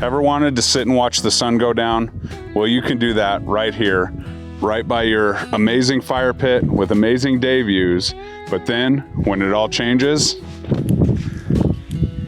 Ever wanted to sit and watch the sun go down? Well, you can do that right here, right by your amazing fire pit with amazing day views. But then when it all changes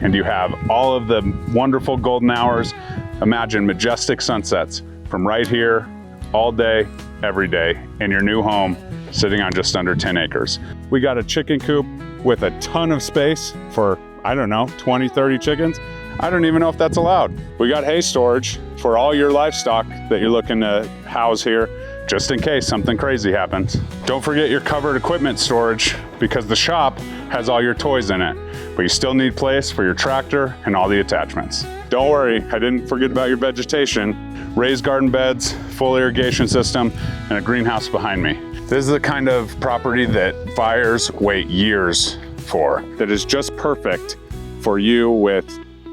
and you have all of the wonderful golden hours, imagine majestic sunsets from right here all day, every day in your new home, sitting on just under 10 acres. We got a chicken coop with a ton of space for, I don't know, 20, 30 chickens. I don't even know if that's allowed. We got hay storage for all your livestock that you're looking to house here, just in case something crazy happens. Don't forget your covered equipment storage, because the shop has all your toys in it, but you still need place for your tractor and all the attachments. Don't worry, I didn't forget about your vegetation. Raised garden beds, full irrigation system, and a greenhouse behind me. This is the kind of property that buyers wait years for, that is just perfect for you, with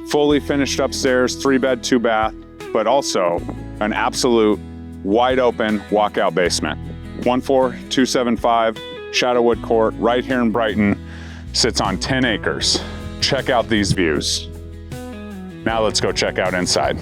fully finished upstairs, 3-bed, 2-bath, but also an absolute wide open walkout basement. 14275 Shadowwood Court right here in Brighton, sits on 10 acres. Check out these views. Now let's go check out inside.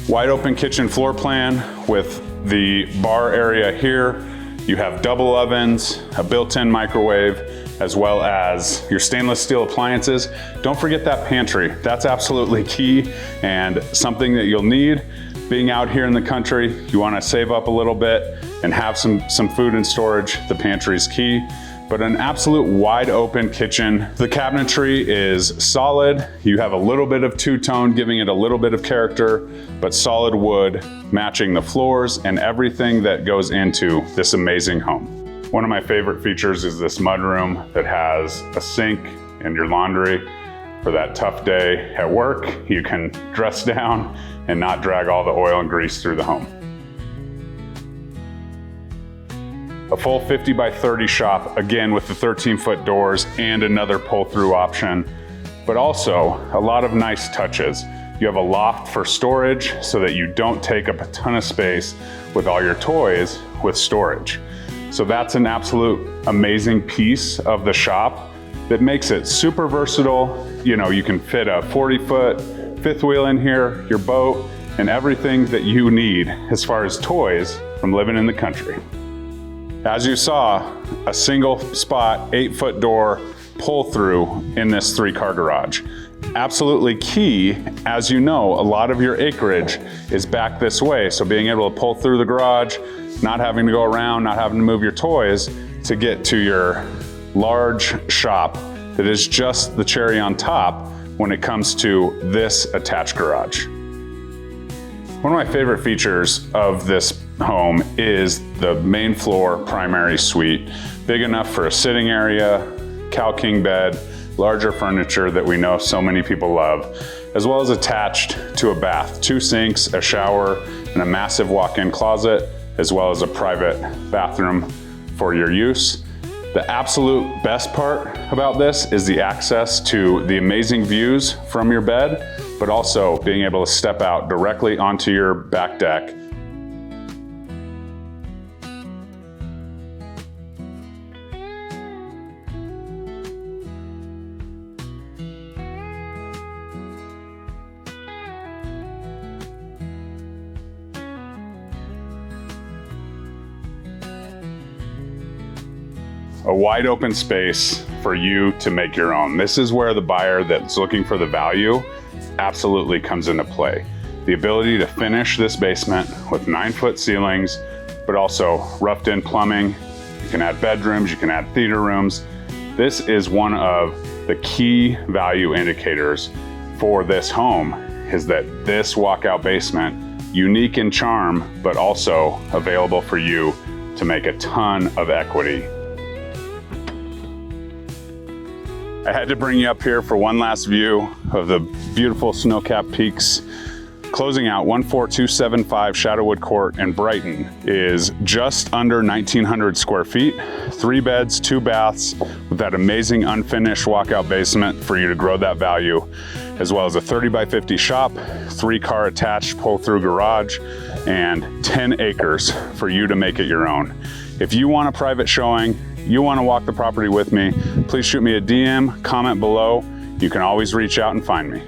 Wide open kitchen floor plan with the bar area here. You have double ovens, a built-in microwave, as well as your stainless steel appliances. Don't forget that pantry. That's absolutely key and something that you'll need. Being out here in the country, you wanna save up a little bit and have some food in storage. The pantry is key, but an absolute wide open kitchen. The cabinetry is solid. You have a little bit of two-tone, giving it a little bit of character, but solid wood, matching the floors and everything that goes into this amazing home. One of my favorite features is this mudroom that has a sink and your laundry. For that tough day at work, you can dress down and not drag all the oil and grease through the home. A full 50 by 30 shop, again with the 13-foot doors and another pull-through option, but also a lot of nice touches. You have a loft for storage so that you don't take up a ton of space with all your toys with storage. So that's an absolute amazing piece of the shop that makes it super versatile. You know, you can fit a 40-foot fifth wheel in here, your boat, and everything that you need as far as toys from living in the country. As you saw, a single spot, 8-foot door pull through in this 3-car garage. Absolutely key, as you know, a lot of your acreage is back this way. So being able to pull through the garage, not having to go around, not having to move your toys to get to your large shop that is just the cherry on top when it comes to this attached garage. One of my favorite features of this home is the main floor primary suite. Big enough for a sitting area, cow king bed, larger furniture that we know so many people love, as well as attached to a bath, 2 sinks, a shower, and a massive walk-in closet, as well as a private bathroom for your use. The absolute best part about this is the access to the amazing views from your bed, but also being able to step out directly onto your back deck. A wide open space for you to make your own. This is where the buyer that's looking for the value absolutely comes into play. The ability to finish this basement with 9-foot ceilings, but also roughed in plumbing. You can add bedrooms, you can add theater rooms. This is one of the key value indicators for this home, is that this walkout basement, unique in charm, but also available for you to make a ton of equity. I had to bring you up here for one last view of the beautiful snow-capped peaks. Closing out 14275 Shadowwood Court in Brighton is just under 1,900 square feet, 3 beds, 2 baths, with that amazing unfinished walkout basement for you to grow that value, as well as a 30 by 50 shop, 3-car attached pull-through garage, and 10 acres for you to make it your own. If you want a private showing, you want to walk the property with me, please shoot me a DM, comment below. You can always reach out and find me.